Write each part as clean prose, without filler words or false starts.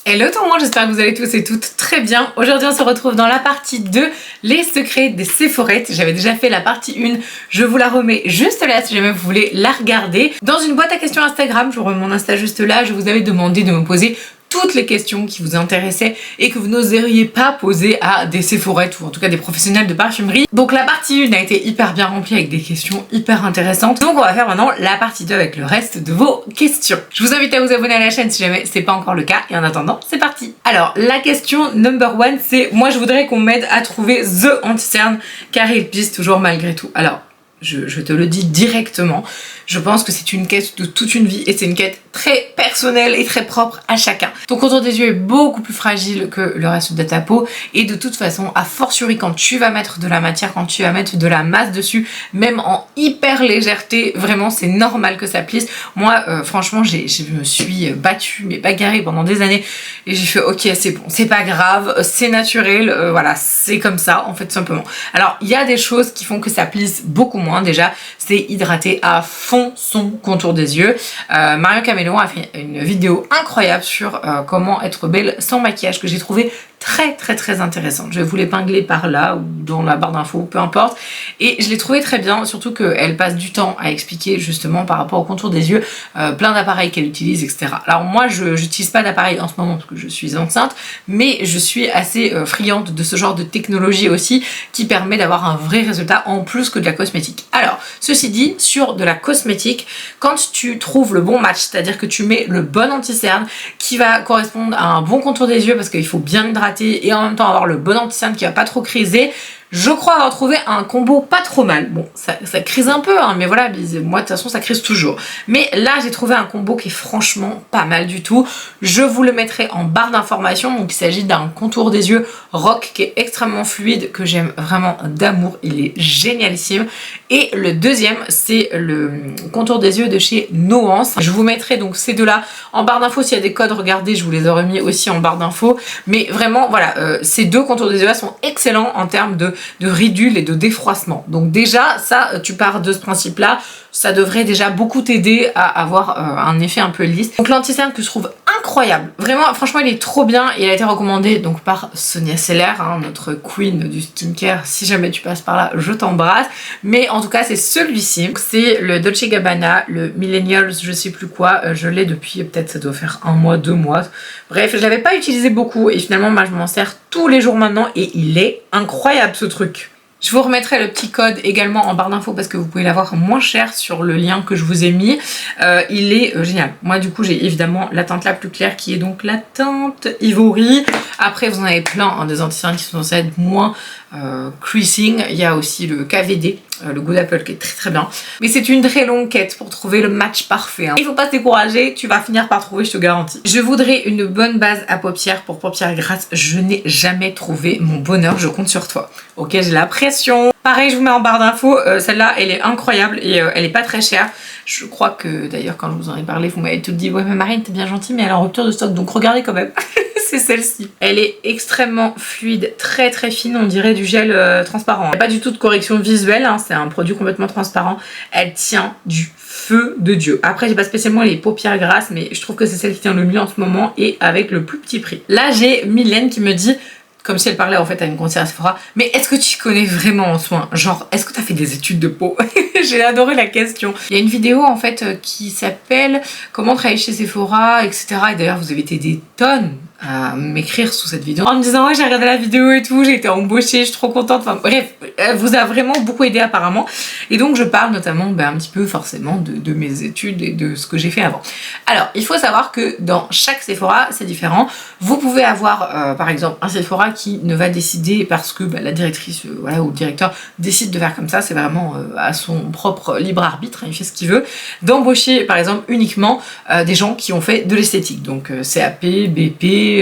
Hello tout le monde, j'espère que vous allez tous et toutes très bien. Aujourd'hui on se retrouve dans la partie 2, les secrets des Sephorettes. J'avais déjà fait la partie 1, je vous la remets juste là si jamais vous voulez la regarder. Dans une boîte à questions Instagram, je vous remets mon Insta juste là, je vous avais demandé de me poser toutes les questions qui vous intéressaient et que vous n'oseriez pas poser à des Sephorettes ou en tout cas des professionnels de parfumerie. Donc la partie 1 a été hyper bien remplie avec des questions hyper intéressantes. Donc on va faire maintenant la partie 2 avec le reste de vos questions. Je vous invite à vous abonner à la chaîne si jamais c'est pas encore le cas et en attendant c'est parti. Alors la question number 1 c'est moi je voudrais qu'on m'aide à trouver the anti-cerne car il pisse toujours malgré tout. Alors je te le dis directement, je pense que c'est une quête de toute une vie et c'est une quête très personnelle et très propre à chacun. Ton contour des yeux est beaucoup plus fragile que le reste de ta peau et de toute façon, a fortiori quand tu vas mettre de la matière, quand tu vas mettre de la masse dessus, même en hyper légèreté, vraiment c'est normal que ça plisse. Moi franchement je me suis battue mais bagarrée pendant des années et j'ai fait ok c'est bon, c'est pas grave, c'est naturel, voilà c'est comme ça en fait simplement. Alors il y a des choses qui font que ça plisse beaucoup moins. Déjà, c'est hydrater à fond son contour des yeux. Marion Caméléon a fait une vidéo incroyable sur comment être belle sans maquillage que j'ai trouvé très intéressante. Je vais vous l'épingler par là ou dans la barre d'infos, peu importe. Et je l'ai trouvé très bien, surtout qu'elle passe du temps à expliquer justement par rapport au contour des yeux, plein d'appareils qu'elle utilise, etc. Alors moi, je n'utilise pas d'appareil en ce moment parce que je suis enceinte, mais je suis assez friande de ce genre de technologie aussi qui permet d'avoir un vrai résultat en plus que de la cosmétique. Alors, ceci dit, sur de la cosmétique, quand tu trouves le bon match, c'est-à-dire que tu mets le bon anti-cerne qui va correspondre à un bon contour des yeux parce qu'il faut bien hydrater et en même temps avoir le bon anti-cerne qui va pas trop criser, je crois avoir trouvé un combo pas trop mal. Bon, ça crise un peu, hein, mais voilà, moi de toute façon ça crise toujours. Mais là j'ai trouvé un combo qui est franchement pas mal du tout. Je vous le mettrai en barre d'informations. Donc il s'agit d'un contour des yeux Rock qui est extrêmement fluide, que j'aime vraiment d'amour. Il est génialissime. Et le deuxième, c'est le contour des yeux de chez Nuance. Je vous mettrai donc ces deux-là en barre d'infos. S'il y a des codes, regardez, je vous les aurais mis aussi en barre d'infos. Mais vraiment, voilà, ces deux contours des yeux-là sont excellents en termes de ridule et de défroissement. Donc déjà, ça, tu pars de ce principe-là, ça devrait déjà beaucoup t'aider à avoir un effet un peu lisse. Donc l'anti-cerne que je trouve incroyable, vraiment, franchement, il est trop bien. Il a été recommandé donc par Sonia Seller, hein, notre queen du skincare. Si jamais tu passes par là, je t'embrasse. Mais en tout cas, c'est celui-ci. C'est le Dolce & Gabbana, le Millennials, je sais plus quoi. Je l'ai depuis peut-être, ça doit faire 1 mois, 2 mois. Bref, je l'avais pas utilisé beaucoup et finalement, moi, je m'en sers tous les jours maintenant et il est incroyable ce truc. Je vous remettrai le petit code également en barre d'infos parce que vous pouvez l'avoir moins cher sur le lien que je vous ai mis. Il est génial. Moi du coup j'ai évidemment la teinte la plus claire qui est donc la teinte Ivory. Après vous en avez plein, hein, des anti-cernes qui sont censés être moins creasing. Il y a aussi le KVD, le Good Apple qui est très bien. Mais c'est une très longue quête pour trouver le match parfait. Hein. Il faut pas se décourager, tu vas finir par trouver, je te garantis. Je voudrais une bonne base à paupières pour paupières grasses. Je n'ai jamais trouvé mon bonheur, je compte sur toi. Ok, j'ai la pression. Pareil, je vous mets en barre d'infos. Celle-là, elle est incroyable et elle est pas très chère. Je crois que d'ailleurs quand je vous en ai parlé, vous m'avez tout dit, ouais mais Marine, t'es bien gentille, mais elle est en rupture de stock, donc regardez quand même. C'est celle-ci. Elle est extrêmement fluide, très fine, on dirait du gel transparent. Il n'y a pas du tout de correction visuelle, hein, c'est un produit complètement transparent. Elle tient du feu de Dieu. Après, j'ai pas spécialement les paupières grasses, mais je trouve que c'est celle qui tient le mieux en ce moment et avec le plus petit prix. Là, j'ai Mylène qui me dit, comme si elle parlait en fait à une conseillère Sephora, mais est-ce que tu connais vraiment en soins? Genre, est-ce que tu as fait des études de peau? J'ai adoré la question. Il y a une vidéo en fait qui s'appelle comment travailler chez Sephora, etc. Et d'ailleurs, vous avez été des tonnes à m'écrire sous cette vidéo en me disant ouais j'ai regardé la vidéo et tout, j'ai été embauchée, je suis trop contente, enfin bref, elle vous a vraiment beaucoup aidé apparemment et donc je parle notamment un petit peu forcément de mes études et de ce que j'ai fait avant. Alors il faut savoir que dans chaque Sephora c'est différent, vous pouvez avoir par exemple un Sephora qui ne va décider parce que la directrice voilà, ou le directeur décide de faire comme ça, c'est vraiment à son propre libre arbitre, hein, il fait ce qu'il veut, d'embaucher par exemple uniquement des gens qui ont fait de l'esthétique, donc CAP, BP,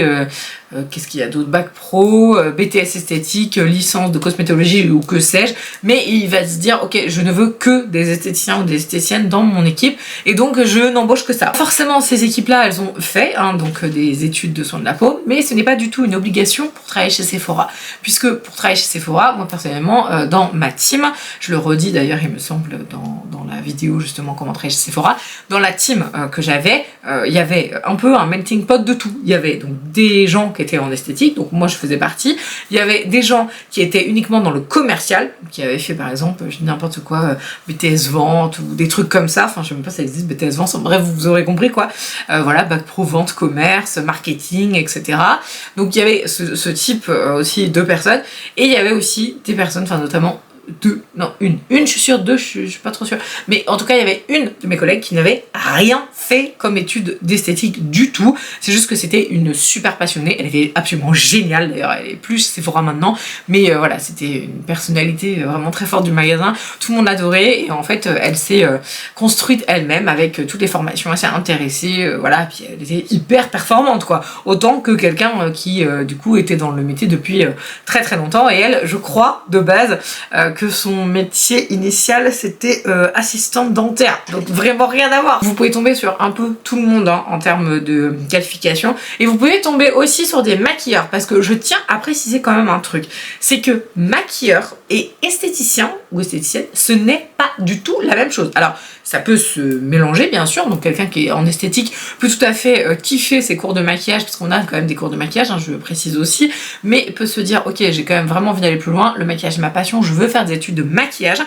qu'est-ce qu'il y a d'autre, bac pro, BTS esthétique, licence de cosmétologie ou que sais-je, mais il va se dire ok je ne veux que des esthéticiens ou des esthéticiennes dans mon équipe et donc je n'embauche que ça. Forcément ces équipes là elles ont fait donc des études de soins de la peau, mais ce n'est pas du tout une obligation pour travailler chez Sephora, puisque pour travailler chez Sephora, moi personnellement dans ma team, je le redis d'ailleurs il me semble dans la vidéo justement comment travailler chez Sephora, dans la team que j'avais, il y avait un peu un melting pot de tout, il y avait donc des gens qui étaient en esthétique, donc moi je faisais partie. Il y avait des gens qui étaient uniquement dans le commercial, qui avaient fait par exemple, je dis n'importe quoi, BTS vente ou des trucs comme ça, enfin je sais même pas si ça existe, BTS vente, bref vous aurez compris quoi. Voilà, bac pro vente, commerce, marketing, etc. Donc il y avait ce type aussi de personnes, et il y avait aussi des personnes, enfin notamment une, je suis sûre, deux, je suis pas trop sûre, mais en tout cas il y avait une de mes collègues qui n'avait rien fait comme étude d'esthétique du tout. C'est juste que c'était une super passionnée, elle était absolument géniale, d'ailleurs elle est plus Sephora maintenant, mais voilà, c'était une personnalité vraiment très forte du magasin, tout le monde l'adorait, et en fait elle s'est construite elle-même avec toutes les formations, elle s'est intéressée, voilà, puis elle était hyper performante quoi, autant que quelqu'un qui du coup était dans le métier depuis très très longtemps. Et elle, je crois de base que son métier initial c'était assistante dentaire, donc vraiment rien à voir. Vous pouvez tomber sur un peu tout le monde hein, en termes de qualification, et vous pouvez tomber aussi sur des maquilleurs, parce que je tiens à préciser quand même un truc, c'est que maquilleur et esthéticien ou esthéticienne, ce n'est pas du tout la même chose. Alors ça peut se mélanger bien sûr, donc quelqu'un qui est en esthétique peut tout à fait kiffer ses cours de maquillage, parce qu'on a quand même des cours de maquillage, hein, je le précise aussi, mais peut se dire ok, j'ai quand même vraiment envie d'aller plus loin, le maquillage est ma passion, je veux faire des études de maquillage,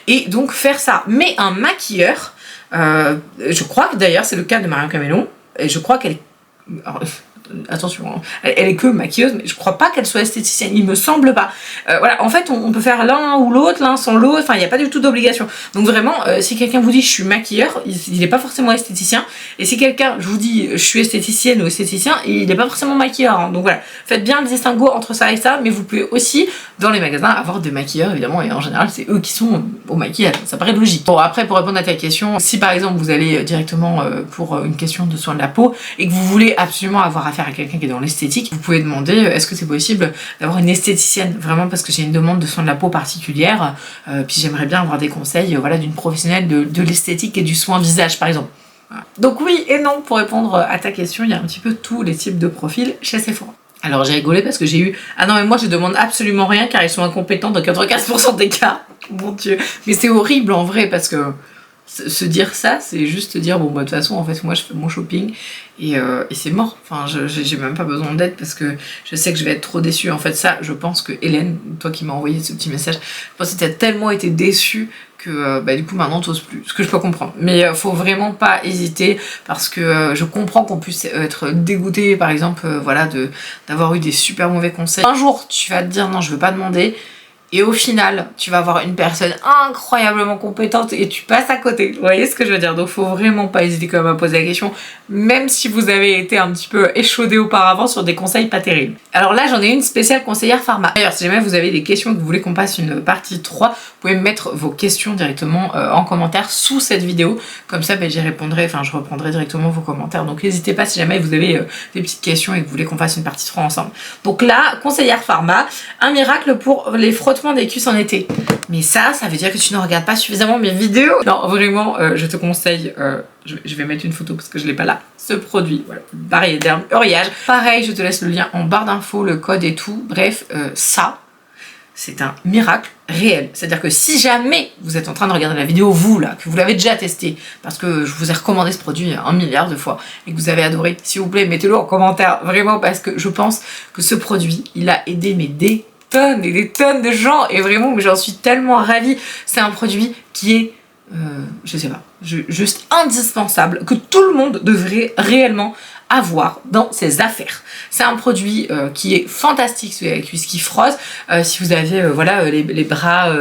et donc faire ça. Mais un maquilleur, je crois que d'ailleurs c'est le cas de Marion Camelon, et je crois qu'elle est... Alors, attention, hein, elle est que maquilleuse, mais je crois pas qu'elle soit esthéticienne, il me semble pas. Voilà, en fait on peut faire l'un ou l'autre, l'un sans l'autre, enfin il n'y a pas du tout d'obligation. Donc vraiment, si quelqu'un vous dit je suis maquilleur, il n'est pas forcément esthéticien, et si quelqu'un, je vous dis je suis esthéticienne ou esthéticien, il n'est pas forcément maquilleur, hein. Donc voilà, faites bien le distinguo entre ça et ça, mais vous pouvez aussi dans les magasins avoir des maquilleurs évidemment, et en général c'est eux qui sont au maquillage, ça paraît logique. Bon après, pour répondre à ta question, si par exemple vous allez directement pour une question de soin de la peau, et que vous voulez absolument avoir affaire à quelqu'un qui est dans l'esthétique, vous pouvez demander est-ce que c'est possible d'avoir une esthéticienne, vraiment parce que j'ai une demande de soin de la peau particulière, puis j'aimerais bien avoir des conseils voilà, d'une professionnelle de l'esthétique et du soin visage par exemple. Voilà. Donc oui et non, pour répondre à ta question, il y a un petit peu tous les types de profils chez Sephora. Alors j'ai rigolé parce que j'ai eu... Ah non mais moi je demande absolument rien car ils sont incompétents dans 95% des cas. Mon dieu. Mais c'est horrible en vrai parce que se dire ça, c'est juste dire bon bah de toute façon en fait moi je fais mon shopping et c'est mort. Enfin j'ai même pas besoin d'aide parce que je sais que je vais être trop déçue. En fait ça, je pense que Hélène, toi qui m'as envoyé ce petit message, je pense que t'as tellement été déçue que bah, du coup maintenant t'oses plus, ce que je peux comprendre. Mais faut vraiment pas hésiter parce que je comprends qu'on puisse être dégoûté par exemple voilà d'avoir eu des super mauvais conseils. Un jour tu vas te dire non je veux pas demander, et au final, tu vas avoir une personne incroyablement compétente et tu passes à côté. Vous voyez ce que je veux dire? Donc faut vraiment pas hésiter quand même à poser la question, même si vous avez été un petit peu échaudé auparavant sur des conseils pas terribles. Alors là, j'en ai une spéciale conseillère pharma. D'ailleurs, si jamais vous avez des questions et que vous voulez qu'on passe une partie 3, vous pouvez me mettre vos questions directement en commentaire sous cette vidéo. Comme ça, j'y répondrai, enfin je reprendrai directement vos commentaires. Donc n'hésitez pas si jamais vous avez des petites questions et que vous voulez qu'on fasse une partie 3 ensemble. Donc là, conseillère pharma, un miracle pour les frottements des cuisses en été. Mais ça veut dire que tu ne regardes pas suffisamment mes vidéos. Non, vraiment, je te conseille, je vais mettre une photo parce que je l'ai pas là, ce produit, voilà, Barrière Derme Uriage. Pareil, je te laisse le lien en barre d'infos, le code et tout. Bref, ça, c'est un miracle réel. C'est-à-dire que si jamais vous êtes en train de regarder la vidéo, vous là, que vous l'avez déjà testé, parce que je vous ai recommandé ce produit 1 milliard de fois, et que vous avez adoré, s'il vous plaît, mettez-le en commentaire, vraiment, parce que je pense que ce produit, il a aidé des tonnes et des tonnes de gens, et vraiment j'en suis tellement ravie. C'est un produit qui est je sais pas, juste indispensable, que tout le monde devrait réellement avoir dans ses affaires. C'est un produit qui est fantastique si vous avez les cuisses qui frottent, si vous avez voilà les bras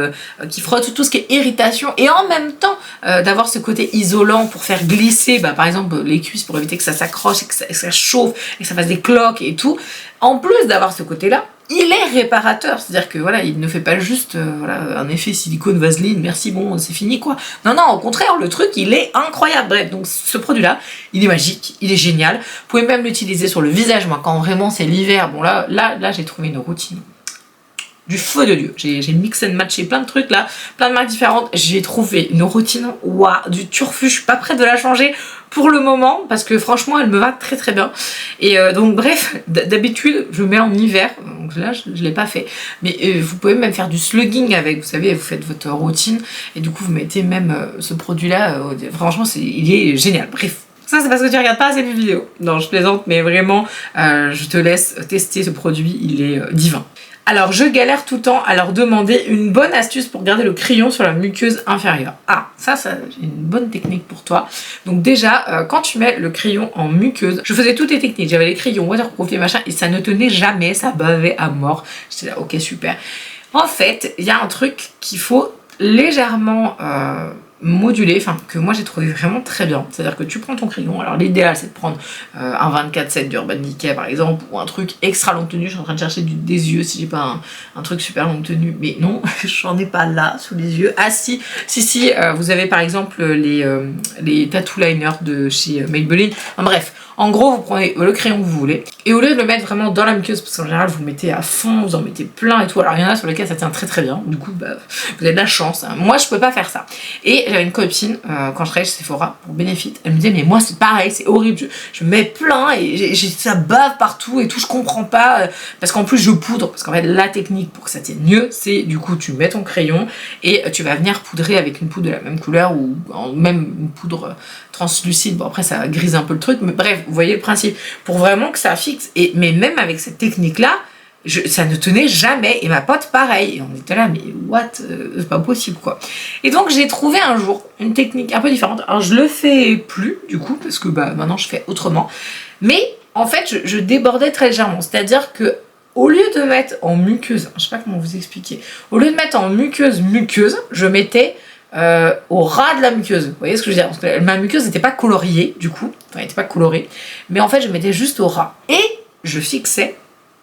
qui frottent, tout ce qui est irritation, et en même temps d'avoir ce côté isolant pour faire glisser par exemple les cuisses, pour éviter que ça s'accroche et que ça chauffe et que ça fasse des cloques et tout. En plus d'avoir ce côté là, il est réparateur, c'est-à-dire que voilà, il ne fait pas juste voilà, un effet silicone vaseline, merci, bon, c'est fini quoi. Non, non, au contraire, le truc, il est incroyable. Bref, donc ce produit-là, il est magique, il est génial. Vous pouvez même l'utiliser sur le visage, moi, quand vraiment c'est l'hiver. Bon, là, j'ai trouvé une routine du feu de Dieu. J'ai mix and matché plein de trucs là, plein de marques différentes. J'ai trouvé une routine, waouh, du turfu. Je suis pas prête de la changer pour le moment parce que franchement elle me va très très bien. Et donc bref, d'habitude je mets en hiver, donc là je l'ai pas fait. Mais vous pouvez même faire du slugging avec, vous savez, vous faites votre routine et du coup vous mettez même ce produit là, franchement il est génial. Bref. Ça, c'est parce que tu regardes pas assez mes vidéos. Non, je plaisante, mais vraiment, je te laisse tester ce produit, il est divin. Alors, je galère tout le temps à leur demander une bonne astuce pour garder le crayon sur la muqueuse inférieure. Ah, ça j'ai une bonne technique pour toi. Donc déjà, quand tu mets le crayon en muqueuse, je faisais toutes les techniques. J'avais les crayons waterproof et machin, et ça ne tenait jamais, ça bavait à mort. J'étais là, ok, super. En fait, il y a un truc qu'il faut légèrement modulé, enfin que moi j'ai trouvé vraiment très bien. C'est-à-dire que tu prends ton crayon, alors l'idéal c'est de prendre un 24/7 d'Urban Decay par exemple, ou un truc extra longue tenue. Je suis en train de chercher des yeux si j'ai pas un truc super longue tenue, mais non, j'en ai pas là sous les yeux. Ah si, vous avez par exemple les tattoo liners de chez Maybelline. Enfin, bref, en gros vous prenez le crayon que vous voulez, et au lieu de le mettre vraiment dans la muqueuse, parce qu'en général vous le mettez à fond, vous en mettez plein et tout, alors il y en a sur lesquels ça tient très très bien, du coup bah, vous avez de la chance, hein. Moi je peux pas faire ça. Et j'avais une copine, quand je travaillais chez Sephora pour Benefit, elle me disait mais moi c'est pareil, c'est horrible, je mets plein et ça bave partout et tout, je comprends pas, parce qu'en plus je poudre, parce qu'en fait la technique pour que ça tienne mieux, c'est du coup tu mets ton crayon et tu vas venir poudrer avec une poudre de la même couleur ou même une poudre translucide. Bon après ça grise un peu le truc, mais bref, vous voyez le principe, pour vraiment que ça fixe. Mais même avec cette technique là, ça ne tenait jamais, et ma pote pareil, et on était là mais what, c'est pas possible quoi. Et donc j'ai trouvé un jour une technique un peu différente. Alors je le fais plus du coup parce que bah maintenant je fais autrement, mais en fait je débordais très légèrement, c'est-à-dire que au lieu de mettre en muqueuse, je sais pas comment vous expliquer, au lieu de mettre en muqueuse, je mettais au ras de la muqueuse. Vous voyez ce que je veux dire? Parce que ma muqueuse n'était pas coloriée du coup, enfin elle n'était pas colorée, mais en fait je mettais juste au ras et je fixais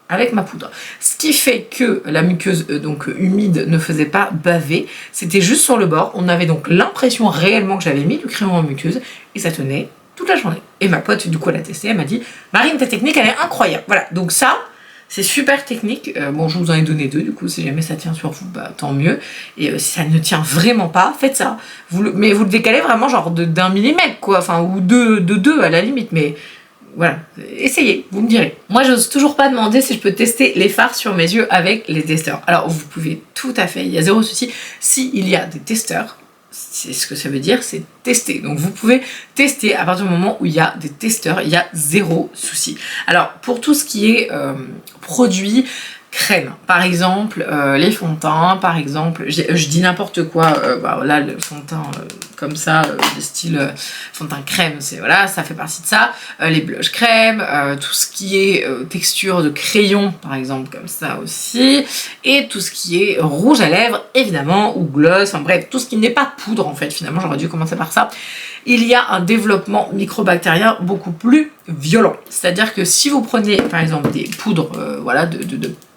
avec ma poudre. Ce qui fait que la muqueuse donc humide ne faisait pas baver, c'était juste sur le bord. On avait donc l'impression réellement que j'avais mis du crayon en muqueuse et ça tenait toute la journée. Et ma pote du coup elle a testé, elle m'a dit Marine, ta technique elle est incroyable. Voilà, donc ça c'est super technique. Bon, je vous en ai donné deux, du coup, si jamais ça tient sur vous, bah tant mieux. Et si ça ne tient vraiment pas, faites ça. Mais vous le décalez vraiment genre d'un millimètre, quoi. Enfin, ou de deux à la limite, mais voilà, essayez, vous me direz. Moi, j'ose toujours pas demander si je peux tester les fards sur mes yeux avec les testeurs. Alors, vous pouvez tout à fait, il y a zéro souci. S'il y a des testeurs, c'est ce que ça veut dire, c'est tester. Donc vous pouvez tester à partir du moment où il y a des testeurs, il y a zéro souci. Alors pour tout ce qui est produits, crème, par exemple, les fonds de teint, par exemple, je dis n'importe quoi, bah, là le fond de teint comme ça, de style fond de teint crème, c'est voilà, ça fait partie de ça, les blush crème, tout ce qui est texture de crayon, par exemple, comme ça aussi, et tout ce qui est rouge à lèvres, évidemment, ou gloss, enfin bref, tout ce qui n'est pas poudre en fait, finalement, j'aurais dû commencer par ça. Il y a un développement microbactérien beaucoup plus violent. C'est-à-dire que si vous prenez, par exemple, des poudres, voilà, de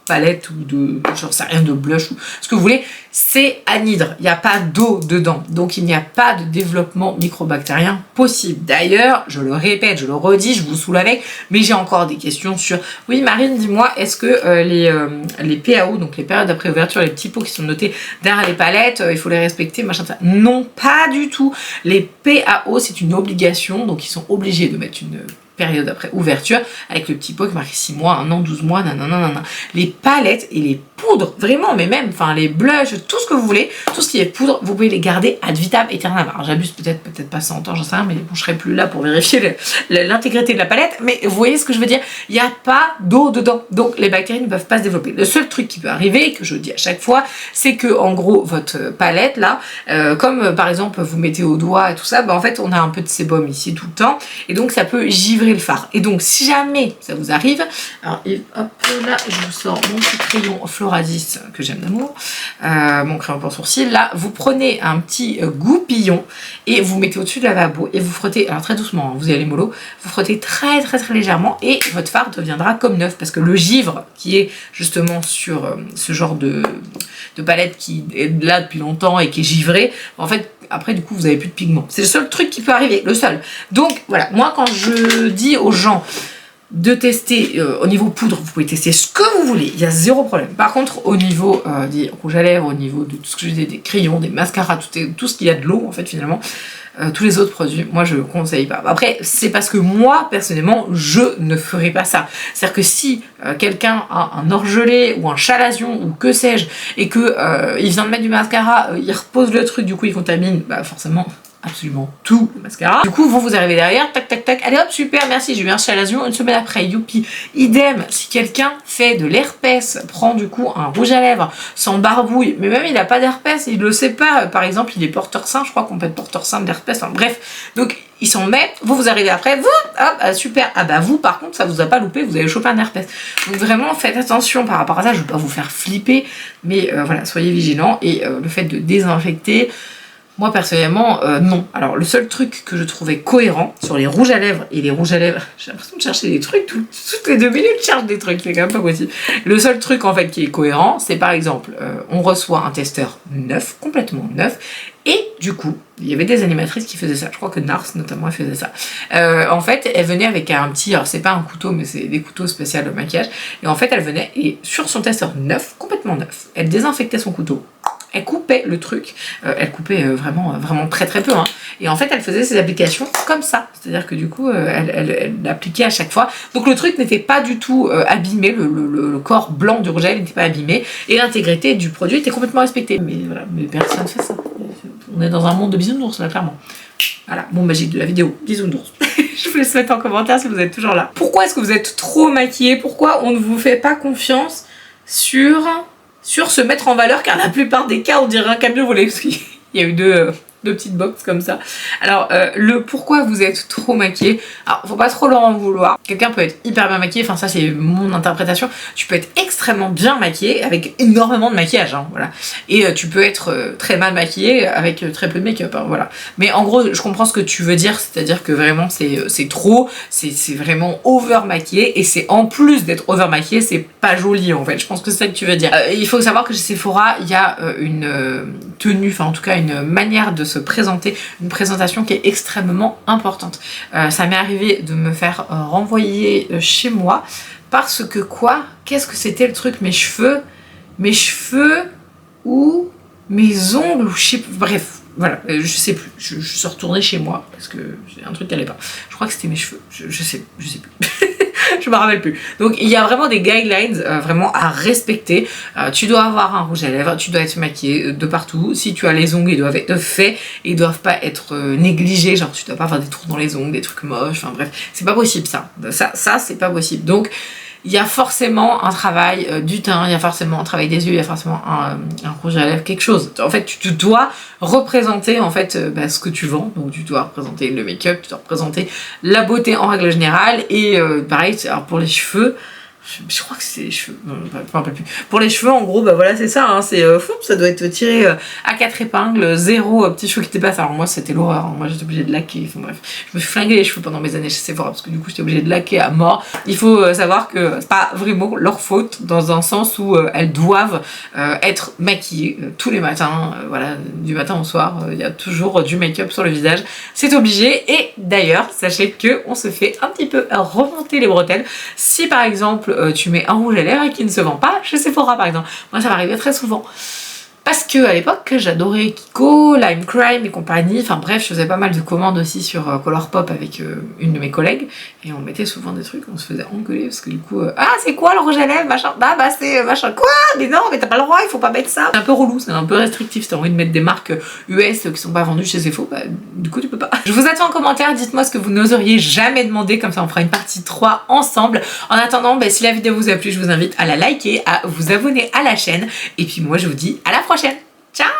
palette ou de, j'en sais rien, de blush ou ce que vous voulez, c'est anhydre. Il n'y a pas d'eau dedans. Donc, il n'y a pas de développement microbactérien possible. D'ailleurs, je le répète, je le redis, je vous saoule avec, mais j'ai encore des questions sur... Oui, Marine, dis-moi, est-ce que les PAO, donc les périodes d'après ouverture, les petits pots qui sont notés derrière les palettes, il faut les respecter, machin, ça. Non, pas du tout. Les PAO, c'est une obligation, donc ils sont obligés de mettre une période après ouverture, avec le petit pot qui marque 6 mois, 1 an, 12 mois, nanana. Les palettes et les poudres, vraiment, mais même, enfin, les blushs, tout ce que vous voulez, tout ce qui est poudre, vous pouvez les garder ad vitam aeternam. Alors, j'abuse peut-être pas 100 ans, j'en sais rien, mais bon, je serai plus là pour vérifier l'intégrité de la palette, mais vous voyez ce que je veux dire? Il n'y a pas d'eau dedans, donc les bactéries ne peuvent pas se développer. Le seul truc qui peut arriver, que je dis à chaque fois, c'est que, en gros, votre palette, là, comme, par exemple, vous mettez au doigt et tout ça, bah, en fait, on a un peu de sébum ici tout le temps, et donc, ça peut givrer le fard. Et donc si jamais ça vous arrive, alors hop là je vous sors mon petit crayon Floradis que j'aime d'amour, mon crayon pour sourcils, là vous prenez un petit goupillon et vous mettez au-dessus de la lavabo et vous frottez, alors très doucement, hein, vous y allez mollo, vous frottez très légèrement et votre fard deviendra comme neuf, parce que le givre qui est justement sur ce genre de palette qui est là depuis longtemps et qui est givrée, en fait après du coup vous avez plus de pigments. C'est le seul truc qui peut arriver, le seul. Donc voilà, moi quand je dis aux gens de tester au niveau poudre, vous pouvez tester ce que vous voulez, il y a zéro problème. Par contre au niveau des rouges à lèvres, au niveau de tout ce que je disais, des crayons, des mascaras, tout ce qu'il y a de l'eau en fait finalement, tous les autres produits, moi je conseille pas. Après c'est parce que moi personnellement je ne ferai pas ça. C'est-à-dire que si quelqu'un a un orgelet ou un chalazion ou que sais-je et que il vient de mettre du mascara, il repose le truc, du coup il contamine, bah forcément absolument tout le mascara. Du coup, vous arrivez derrière, tac tac tac, allez hop, super, merci, j'ai eu un chalazon une semaine après, youpi. Idem, si quelqu'un fait de l'herpès, prend du coup un rouge à lèvres, sans barbouille, mais même il n'a pas d'herpès, il le sait pas, par exemple, il est porteur sain, je crois qu'on peut être porteur sain de l'herpès, enfin bref, donc il s'en met, vous arrivez après, vous, hop, super, ah bah vous par contre ça vous a pas loupé, vous avez chopé un herpès. Donc vraiment faites attention par rapport à ça, je veux pas vous faire flipper, mais voilà, soyez vigilants, et le fait de désinfecter, moi personnellement, non. Alors le seul truc que je trouvais cohérent sur les rouges à lèvres et les rouges à lèvres, j'ai l'impression de chercher des trucs, toutes les 2 minutes je cherche des trucs, c'est quand même pas possible. Le seul truc en fait qui est cohérent, c'est par exemple, on reçoit un testeur neuf, complètement neuf, et du coup, il y avait des animatrices qui faisaient ça, je crois que Nars notamment elle faisait ça. En fait, elle venait avec un petit, alors c'est pas un couteau, mais c'est des couteaux spéciaux de maquillage, et en fait elle venait, et sur son testeur neuf, complètement neuf, elle désinfectait son couteau, elle coupait le truc, elle coupait vraiment très très peu, hein. Et en fait elle faisait ses applications comme ça, c'est-à-dire que du coup elle l'appliquait à chaque fois, donc le truc n'était pas du tout abîmé, le corps blanc du rouge à lèvres n'était pas abîmé, et l'intégrité du produit était complètement respectée, mais voilà, mais personne fait ça, on est dans un monde de bisounours là, clairement. Voilà, bon bah j'ai de la vidéo, bisounours. Je vous laisse mettre en commentaire si vous êtes toujours là. Pourquoi est-ce que vous êtes trop maquillée? Pourquoi on ne vous fait pas confiance sur se mettre en valeur, car la plupart des cas on dirait un camion volé, parce qu'il y a eu deux petites box comme ça. Alors le pourquoi vous êtes trop maquillée, alors faut pas trop leur en vouloir, quelqu'un peut être hyper bien maquillé, enfin ça c'est mon interprétation, tu peux être extrêmement bien maquillée avec énormément de maquillage, hein, voilà, et tu peux être très mal maquillée avec très peu de make-up, hein, voilà, mais en gros je comprends ce que tu veux dire, c'est-à-dire que vraiment c'est trop, c'est vraiment over maquillé, et c'est en plus d'être over maquillé, c'est pas joli en fait, je pense que c'est ça que tu veux dire. Il faut savoir que chez Sephora il y a une tenue, enfin en tout cas une manière de se présenter, une présentation qui est extrêmement importante. Ça m'est arrivé de me faire renvoyer chez moi parce que quoi? Qu'est-ce que c'était le truc? Mes cheveux ou mes ongles, ou je sais plus, bref, voilà, je sais plus, je suis retournée chez moi parce que j'ai un truc qui allait pas. Je crois que c'était mes cheveux, je sais plus. Je me rappelle plus. Donc il y a vraiment des guidelines vraiment à respecter. Tu dois avoir un rouge à lèvres, tu dois être maquillée de partout. Si tu as les ongles, ils doivent être faits, ils doivent pas être négligés. Genre tu dois pas avoir des trous dans les ongles, des trucs moches. Enfin bref, c'est pas possible ça. Ça c'est pas possible. Donc il y a forcément un travail du teint, il y a forcément un travail des yeux, il y a forcément un rouge à lèvres, quelque chose. En fait, tu dois représenter en fait ce que tu vends. Donc tu dois représenter le make-up, tu dois représenter la beauté en règle générale. Et pareil, alors pour les cheveux, je crois que c'est les cheveux, non, je me rappelle plus. Pour les cheveux, en gros, bah voilà, c'est ça, hein, c'est ça doit être tiré à 4 épingles, 0 petits cheveux qui dépassent. Alors moi, c'était l'horreur, hein. Moi j'étais obligée de laquer, enfin bref, je me suis flingué les cheveux pendant mes années chez Sephora parce que du coup j'étais obligée de laquer à mort. Il faut savoir que c'est pas vraiment leur faute, dans un sens où elles doivent être maquillées tous les matins, voilà, du matin au soir, il y a toujours du make-up sur le visage, c'est obligé. Et d'ailleurs, sachez que on se fait un petit peu remonter les bretelles si par exemple tu mets un rouge à lèvres et qui ne se vend pas chez Sephora par exemple. Moi ça m'arrivait très souvent. Parce que à l'époque j'adorais Kiko, Lime Crime et compagnie, enfin bref, je faisais pas mal de commandes aussi sur Colourpop avec une de mes collègues, et on mettait souvent des trucs, on se faisait engueuler parce que du coup, ah c'est quoi le rouge à lèvres, machin, bah c'est machin, quoi, mais non, mais t'as pas le droit, il faut pas mettre ça. C'est un peu relou, c'est un peu restrictif, si t'as envie de mettre des marques US qui sont pas vendues chez Sephora, bah du coup tu peux pas. Je vous attends en commentaire, dites-moi ce que vous n'oseriez jamais demander, comme ça on fera une partie 3 ensemble. En attendant, bah, si la vidéo vous a plu, je vous invite à la liker, à vous abonner à la chaîne, et puis moi je vous dis à la prochaine. Ciao!